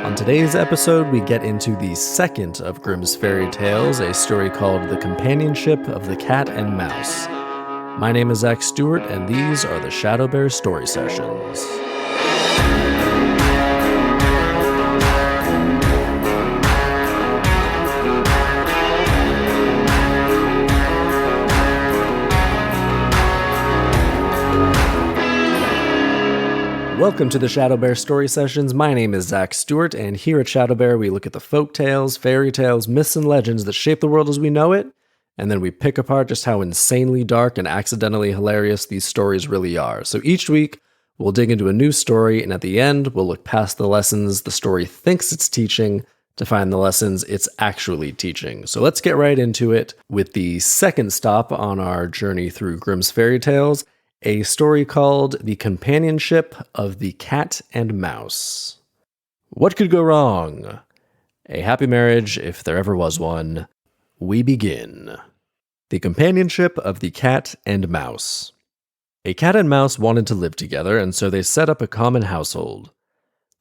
On today's episode, we get into the second of Grimm's fairy tales, a story called The Companionship of the Cat and Mouse. My name is Zach Stewart, and these are the ShadowBear Story Sessions. Welcome to the ShadowBear Story Sessions. My name is Zach Stewart, and here at ShadowBear we look at the folk tales, fairy tales, myths, and legends that shape the world as we know it, and then we pick apart just how insanely dark and accidentally hilarious these stories really are. So each week, we'll dig into a new story, and at the end, we'll look past the lessons the story thinks it's teaching to find the lessons it's actually teaching. So let's get right into it with the second stop on our journey through Grimm's fairy tales, a story called The Companionship of the Cat and Mouse. What could go wrong? A happy marriage, if there ever was one. We begin. The Companionship of the Cat and Mouse. A cat and mouse wanted to live together, and so they set up a common household.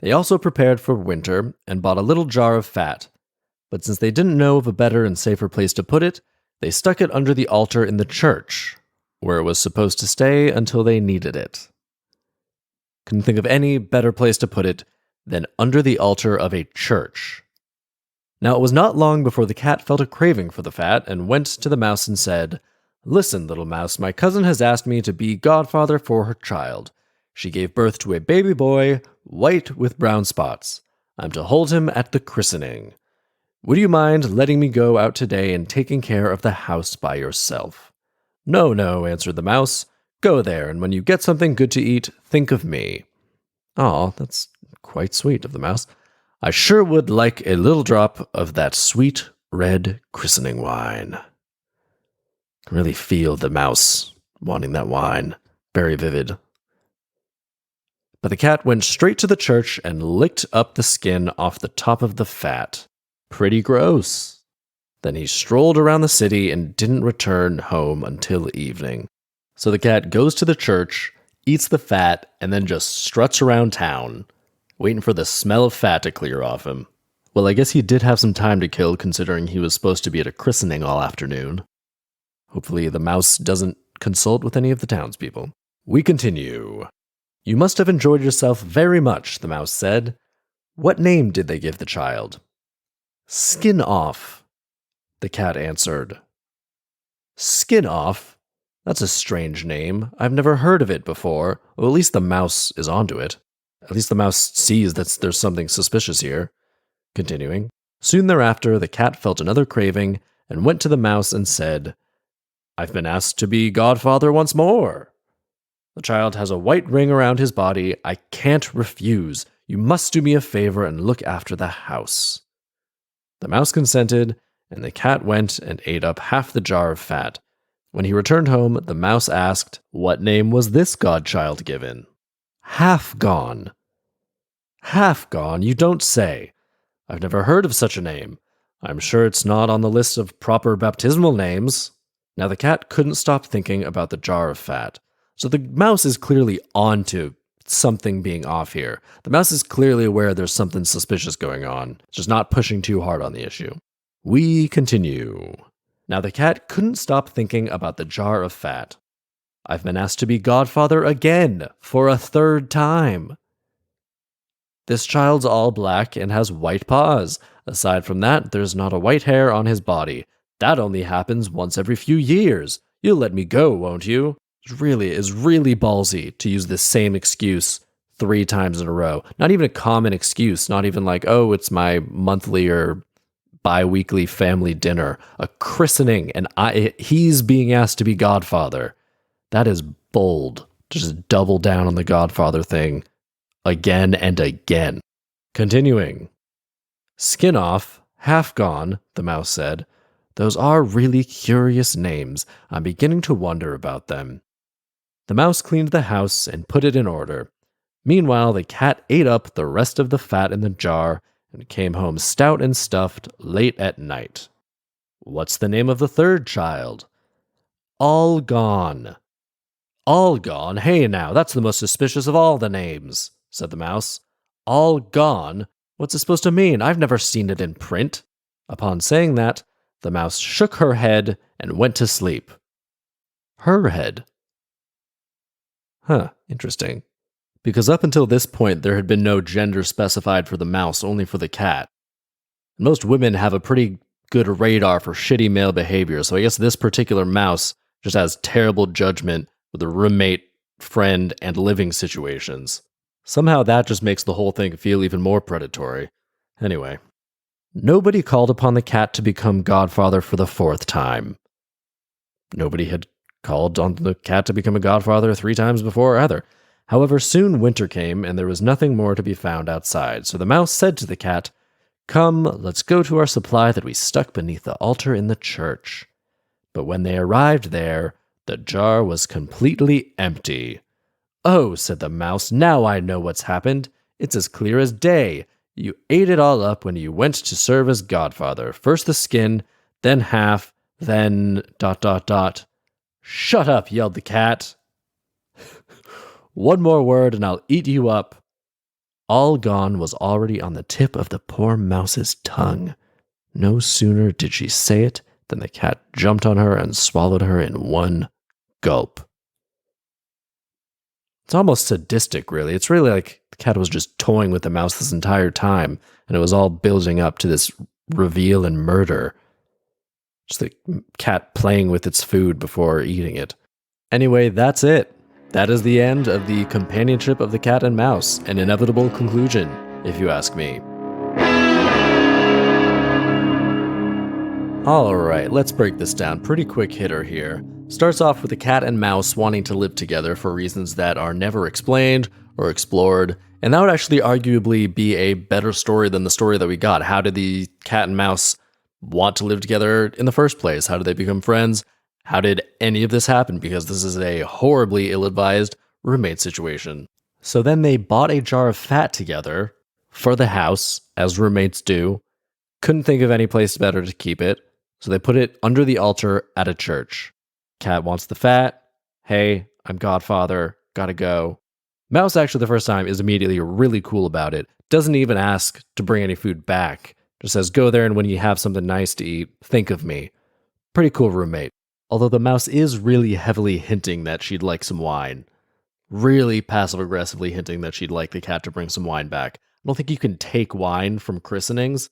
They also prepared for winter and bought a little jar of fat, but since they didn't know of a better and safer place to put it, they stuck it under the altar in the church, where it was supposed to stay until they needed it. Couldn't think of any better place to put it than under the altar of a church. Now it was not long before the cat felt a craving for the fat and went to the mouse and said, "Listen, little mouse, my cousin has asked me to be godfather for her child. She gave birth to a baby boy, white with brown spots. I'm to hold him at the christening. Would you mind letting me go out today and taking care of the house by yourself?" "No, no," answered the mouse. "Go there, and when you get something good to eat, think of me." "Aw, that's quite sweet of the mouse. I sure would like a little drop of that sweet red christening wine." I can really feel the mouse wanting that wine. Very vivid. But the cat went straight to the church and licked up the skin off the top of the fat. Pretty gross. Then he strolled around the city and didn't return home until evening. So the cat goes to the church, eats the fat, and then just struts around town, waiting for the smell of fat to clear off him. Well, I guess he did have some time to kill, considering he was supposed to be at a christening all afternoon. Hopefully the mouse doesn't consult with any of the townspeople. We continue. "You must have enjoyed yourself very much," the mouse said. "What name did they give the child?" "Skin Off," the cat answered. "Skin Off? That's a strange name. I've never heard of it before. Well, at least the mouse is onto it. At least the mouse sees that there's something suspicious here." Continuing. Soon thereafter, the cat felt another craving and went to the mouse and said, "I've been asked to be godfather once more. The child has a white ring around his body. I can't refuse. You must do me a favor and look after the house." The mouse consented, and the cat went and ate up half the jar of fat. When he returned home, the mouse asked, "What name was this godchild given?" "Half Gone." "Half Gone, you don't say. I've never heard of such a name. I'm sure it's not on the list of proper baptismal names." Now the cat couldn't stop thinking about the jar of fat. So the mouse is clearly onto something being off here. The mouse is clearly aware there's something suspicious going on, just not pushing too hard on the issue. We continue. Now the cat couldn't stop thinking about the jar of fat. "I've been asked to be godfather again, for a third time. This child's all black and has white paws. Aside from that, there's not a white hair on his body. That only happens once every few years. You'll let me go, won't you?" It really is really ballsy to use this same excuse 3 times in a row. Not even a common excuse, not even like, "Oh, it's my monthly or bi-weekly family dinner." A christening, and he's being asked to be godfather. That is bold. Just double down on the godfather thing again and again. Continuing. "Skin Off, Half Gone," the mouse said. "Those are really curious names. I'm beginning to wonder about them." The mouse cleaned the house and put it in order. Meanwhile, the cat ate up the rest of the fat in the jar and came home stout and stuffed late at night. "What's the name of the third child?" "All Gone." "All Gone? Hey now, that's the most suspicious of all the names," said the mouse. "All Gone? What's it supposed to mean? I've never seen it in print. Upon saying that, the mouse shook her head and went to sleep. Her head. Huh, interesting. Because up until this point, there had been no gender specified for the mouse, only for the cat. Most women have a pretty good radar for shitty male behavior, so I guess this particular mouse just has terrible judgment with a roommate, friend, and living situations. Somehow that just makes the whole thing feel even more predatory. Anyway, nobody called upon the cat to become godfather for the 4th time. Nobody had called on the cat to become a godfather 3 times before either. However, soon winter came, and there was nothing more to be found outside, so the mouse said to the cat, "Come, let's go to our supply that we stuck beneath the altar in the church." But when they arrived there, the jar was completely empty. "Oh," said the mouse, "now I know what's happened. It's as clear as day. You ate it all up when you went to serve as godfather. First the skin, then half, then ... "Shut up," yelled the cat. "One more word and I'll eat you up." All gone was already on the tip of the poor mouse's tongue. No sooner did she say it than the cat jumped on her and swallowed her in one gulp. It's almost sadistic, really. It's really like the cat was just toying with the mouse this entire time, and it was all building up to this reveal and murder. Just the cat playing with its food before eating it. Anyway, that's it. That is the end of the companionship of the cat and mouse, an inevitable conclusion, if you ask me. Alright, let's break this down. Pretty quick hitter here. Starts off with the cat and mouse wanting to live together for reasons that are never explained or explored, and that would actually arguably be a better story than the story that we got. How did the cat and mouse want to live together in the first place? How did they become friends? How did any of this happen? Because this is a horribly ill-advised roommate situation. So then they bought a jar of fat together for the house, as roommates do. Couldn't think of any place better to keep it, so they put it under the altar at a church. Cat wants the fat. Hey, I'm godfather. Gotta go. Mouse, actually, the first time, is immediately really cool about it. Doesn't even ask to bring any food back. Just says, go there and when you have something nice to eat, think of me. Pretty cool roommate. Although the mouse is really heavily hinting that she'd like some wine. Really passive-aggressively hinting that she'd like the cat to bring some wine back. I don't think you can take wine from christenings.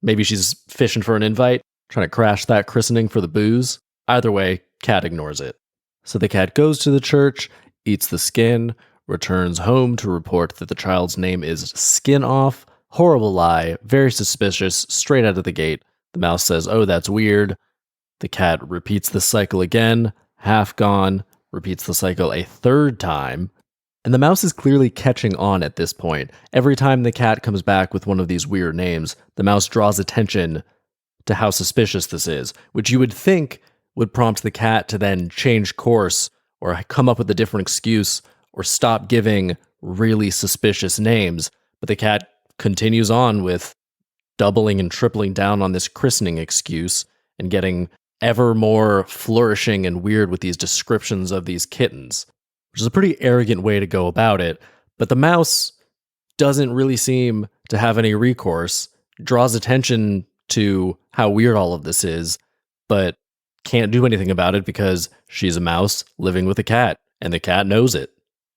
Maybe she's fishing for an invite, trying to crash that christening for the booze. Either way, cat ignores it. So the cat goes to the church, eats the skin, returns home to report that the child's name is Skin Off. Horrible lie, very suspicious, straight out of the gate. The mouse says, "Oh, that's weird." The cat repeats the cycle again, half gone, repeats the cycle a 3rd time, and the mouse is clearly catching on at this point. Every time the cat comes back with one of these weird names, the mouse draws attention to how suspicious this is, which you would think would prompt the cat to then change course or come up with a different excuse or stop giving really suspicious names, but the cat continues on with doubling and tripling down on this christening excuse and getting ever more flourishing and weird with these descriptions of these kittens, which is a pretty arrogant way to go about it. But the mouse doesn't really seem to have any recourse, draws attention to how weird all of this is, but can't do anything about it because she's a mouse living with a cat, and the cat knows it.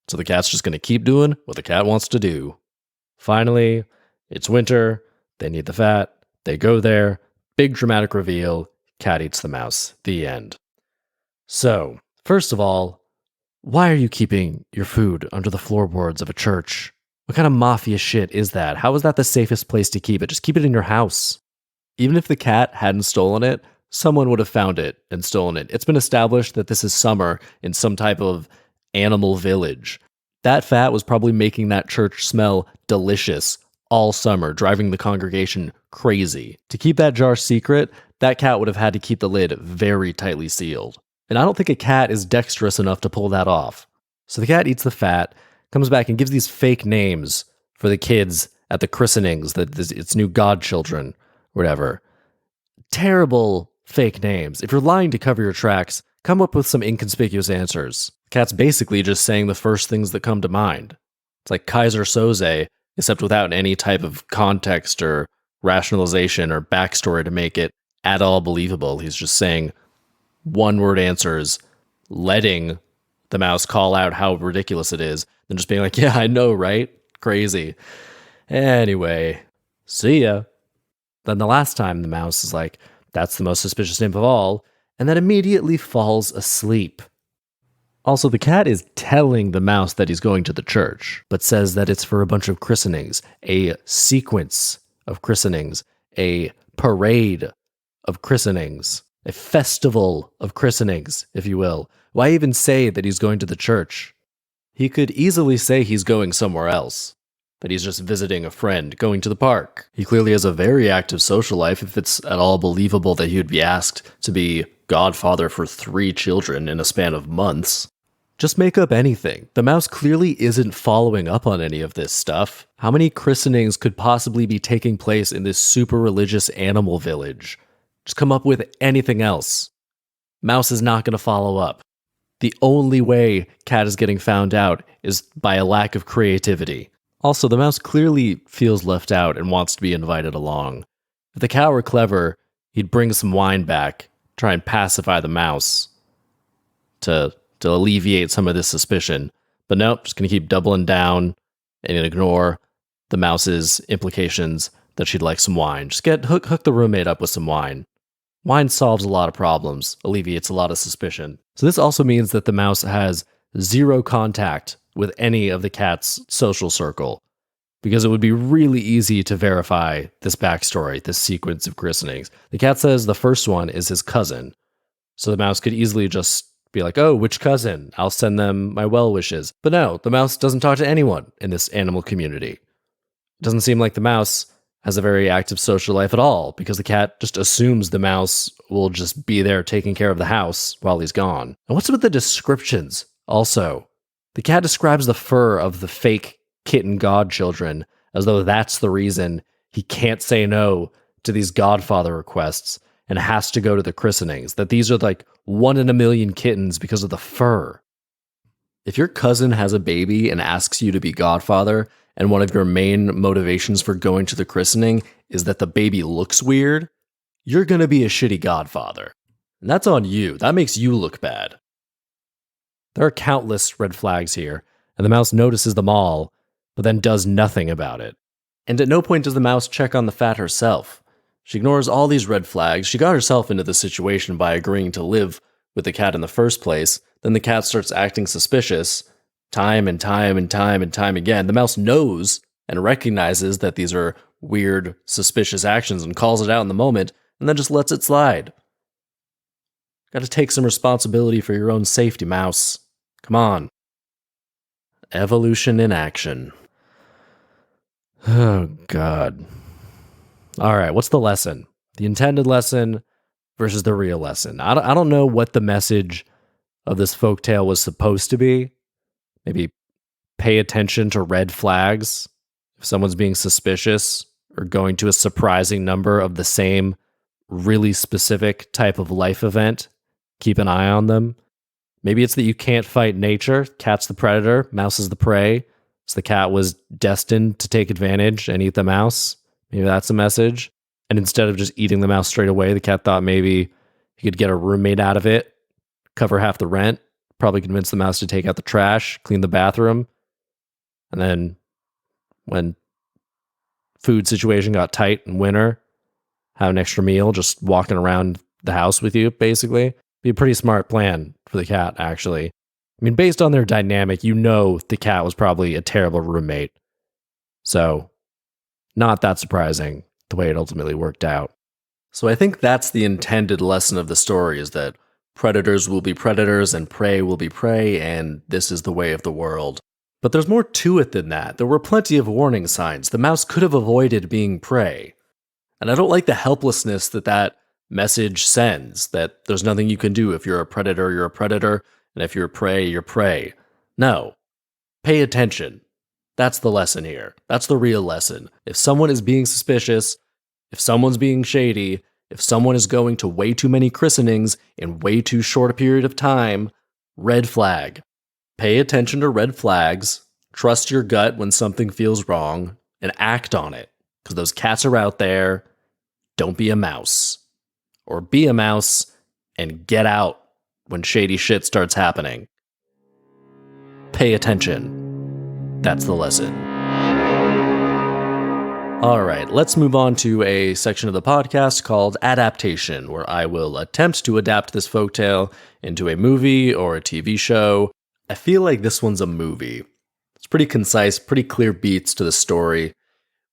So the cat's just going to keep doing what the cat wants to do. Finally, it's winter, they need the fat, they go there, big dramatic reveal, cat eats the mouse. The end. So, first of all, why are you keeping your food under the floorboards of a church? What kind of mafia shit is that? How is that the safest place to keep it? Just keep it in your house. Even if the cat hadn't stolen it, someone would have found it and stolen it. It's been established that this is summer in some type of animal village. That fat was probably making that church smell delicious all summer, driving the congregation crazy. To keep that jar secret, that cat would have had to keep the lid very tightly sealed. And I don't think a cat is dexterous enough to pull that off. So the cat eats the fat, comes back and gives these fake names for the kids at the christenings, its new godchildren, whatever. Terrible fake names. If you're lying to cover your tracks, come up with some inconspicuous answers. The cat's basically just saying the first things that come to mind. It's like Kaiser Soze except without any type of context or rationalization or backstory to make it at all believable. He's just saying one-word answers, letting the mouse call out how ridiculous it is, then just being like, yeah, I know, right? Crazy. Anyway, see ya. Then the last time the mouse is like, that's the most suspicious imp of all, and then immediately falls asleep. Also, the cat is telling the mouse that he's going to the church, but says that it's for a bunch of christenings, a sequence of christenings, a parade of christenings, a festival of christenings, if you will. Why even say that he's going to the church? He could easily say he's going somewhere else, that he's just visiting a friend, going to the park. He clearly has a very active social life if it's at all believable that he would be asked to be godfather for 3 children in a span of months. Just make up anything. The mouse clearly isn't following up on any of this stuff. How many christenings could possibly be taking place in this super religious animal village? Just come up with anything else. Mouse is not going to follow up. The only way cat is getting found out is by a lack of creativity. Also, the mouse clearly feels left out and wants to be invited along. If the cat were clever, he'd bring some wine back, try and pacify the mouse to alleviate some of this suspicion. But nope, just going to keep doubling down and ignore the mouse's implications that she'd like some wine. Just hook the roommate up with some wine. Wine solves a lot of problems, alleviates a lot of suspicion. So this also means that the mouse has 0 contact with any of the cat's social circle, because it would be really easy to verify this backstory, this sequence of christenings. The cat says the first one is his cousin, so the mouse could easily just be like, oh, which cousin? I'll send them my well wishes. But no, the mouse doesn't talk to anyone in this animal community. It doesn't seem like the mouse has a very active social life at all, because the cat just assumes the mouse will just be there taking care of the house while he's gone. And what's with the descriptions? Also, the cat describes the fur of the fake kitten godchildren as though that's the reason he can't say no to these godfather requests and has to go to the christenings, that these are like 1 in a million kittens because of the fur. If your cousin has a baby and asks you to be godfather, and one of your main motivations for going to the christening is that the baby looks weird, you're going to be a shitty godfather. And that's on you. That makes you look bad. There are countless red flags here, and the mouse notices them all, but then does nothing about it. And at no point does the mouse check on the fat herself. She ignores all these red flags. She got herself into the situation by agreeing to live with the cat in the first place. Then the cat starts acting suspicious time and time and time and time again. The mouse knows and recognizes that these are weird, suspicious actions and calls it out in the moment, and then just lets it slide. Got to take some responsibility for your own safety, mouse. Come on. Evolution in action. Oh, God. All right, what's the lesson? The intended lesson versus the real lesson. I don't know what the message of this folktale was supposed to be. Maybe pay attention to red flags if someone's being suspicious or going to a surprising number of the same really specific type of life event. Keep an eye on them. Maybe it's that you can't fight nature. Cat's the predator, mouse is the prey. So the cat was destined to take advantage and eat the mouse. Maybe that's a message. And instead of just eating the mouse straight away, the cat thought maybe he could get a roommate out of it, cover half the rent, probably convince the mouse to take out the trash, clean the bathroom. And then when food situation got tight in winter, have an extra meal, just walking around the house with you, basically. Be a pretty smart plan for the cat, actually. I mean, based on their dynamic, you know the cat was probably a terrible roommate. So, not that surprising the way it ultimately worked out. So I think that's the intended lesson of the story, is that predators will be predators and prey will be prey, and this is the way of the world. But there's more to it than that. There were plenty of warning signs. The mouse could have avoided being prey. And I don't like the helplessness that message sends, that there's nothing you can do. If you're a predator, you're a predator, and if you're prey, you're prey. No. Pay attention. That's the lesson here. That's the real lesson. If someone is being suspicious, if someone's being shady, if someone is going to way too many christenings in way too short a period of time, red flag. Pay attention to red flags. Trust your gut when something feels wrong. and act on it. Because those cats are out there. Don't be a mouse. Or be a mouse and get out when shady shit starts happening. Pay attention. That's the lesson. All right, let's move on to a section of the podcast called Adaptation, where I will attempt to adapt this folktale into a movie or a TV show. I feel like this one's a movie. It's pretty concise, pretty clear beats to the story.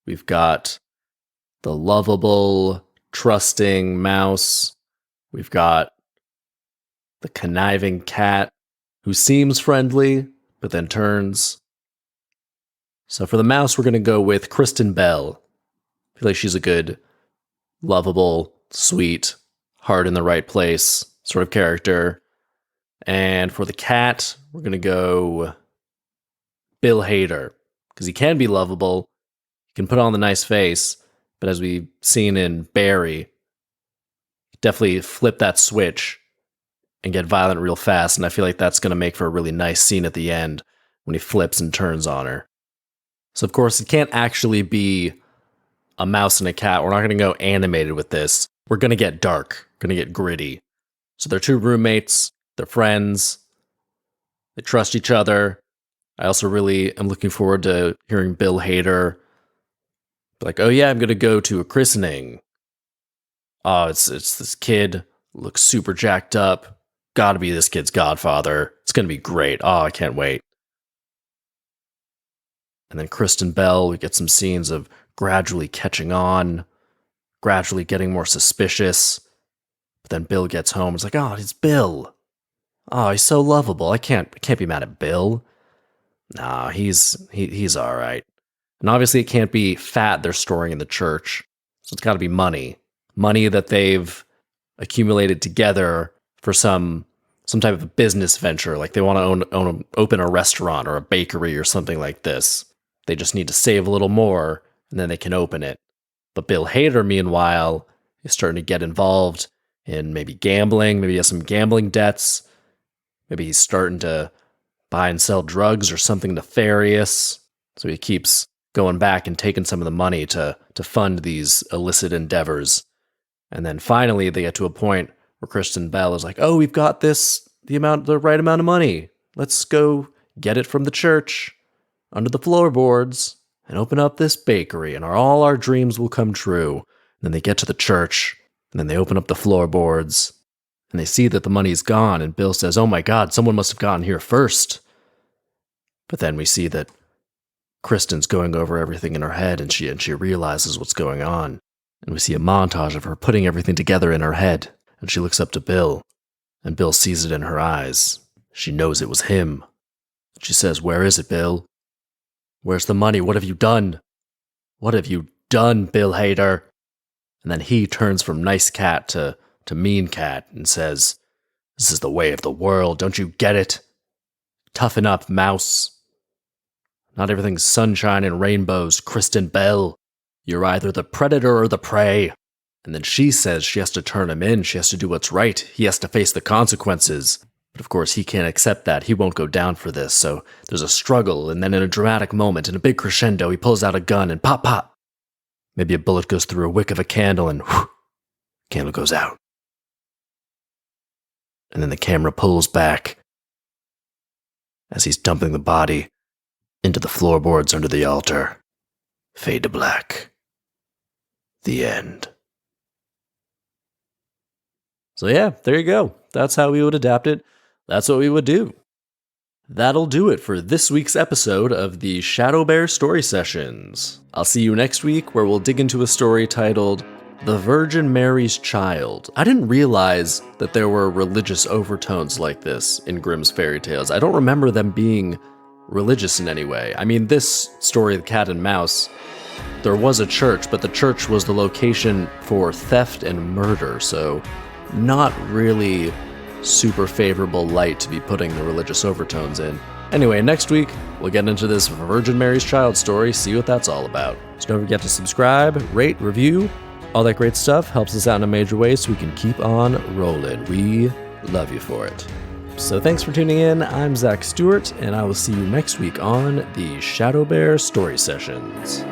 We've got the lovable, trusting mouse. We've got the conniving cat who seems friendly, but then turns. So for the mouse, we're going to go with Kristen Bell. I feel like she's a good, lovable, sweet, heart in the right place sort of character. And for the cat, we're going to go Bill Hader, because he can be lovable, he can put on the nice face, but as we've seen in Barry, definitely flip that switch and get violent real fast, and I feel like that's going to make for a really nice scene at the end when he flips and turns on her. So of course, it can't actually be a mouse and a cat. We're not going to go animated with this. We're going to get dark, going to get gritty. So they're two roommates, they're friends, they trust each other. I also really am looking forward to hearing Bill Hader be like, oh yeah, I'm going to go to a christening. Oh, it's this kid, looks super jacked up. Gotta be this kid's godfather. It's going to be great. Oh, I can't wait. And then Kristen Bell, we get some scenes of gradually catching on, gradually getting more suspicious. But then Bill gets home. It's like, oh, it's Bill. Oh, he's so lovable. I can't be mad at Bill. Nah, he's all right. And obviously it can't be fat they're storing in the church. So it's got to be money. Money that they've accumulated together for some type of business venture. Like they want to open a restaurant or a bakery or something like this. They just need to save a little more, and then they can open it. But Bill Hader, meanwhile, is starting to get involved in maybe gambling. Maybe he has some gambling debts. Maybe he's starting to buy and sell drugs or something nefarious. So he keeps going back and taking some of the money to fund these illicit endeavors. And then finally, they get to a point where Kristen Bell is like, oh, we've got the right amount of money. Let's go get it from the church under the floorboards and open up this bakery, and all our dreams will come true. And then they get to the church, and then they open up the floorboards, and they see that the money's gone, and Bill says, oh my God, someone must have gotten here first. But then we see that Kristen's going over everything in her head, and she realizes what's going on. And we see a montage of her putting everything together in her head, and she looks up to Bill, and Bill sees it in her eyes. She knows it was him. She says, where is it, Bill? Where's the money? What have you done? What have you done, Bill Hader? And then he turns from nice cat to mean cat and says, this is the way of the world. Don't you get it? Toughen up, mouse. Not everything's sunshine and rainbows, Kristen Bell. You're either the predator or the prey. And then she says she has to turn him in. She has to do what's right. He has to face the consequences. But of course, he can't accept that. He won't go down for this. So there's a struggle, and then in a dramatic moment, in a big crescendo, he pulls out a gun and pop, pop. Maybe a bullet goes through a wick of a candle and whew, candle goes out. And then the camera pulls back as he's dumping the body into the floorboards under the altar. Fade to black. The end. So yeah, there you go. That's how we would adapt it. That's what we would do. That'll do it for this week's episode of the ShadowBear Story Sessions. I'll see you next week, where we'll dig into a story titled The Virgin Mary's Child. I didn't realize that there were religious overtones like this in Grimm's fairy tales. I don't remember them being religious in any way. I mean, this story, The Cat and Mouse, there was a church, but the church was the location for theft and murder, so not really super favorable light to be putting the religious overtones in. Anyway, next week, we'll get into this Virgin Mary's Child story, see what that's all about. So don't forget to subscribe, rate, review, all that great stuff helps us out in a major way so we can keep on rolling. We love you for it. So thanks for tuning in. I'm Zach Stewart, and I will see you next week on the ShadowBear Story Sessions.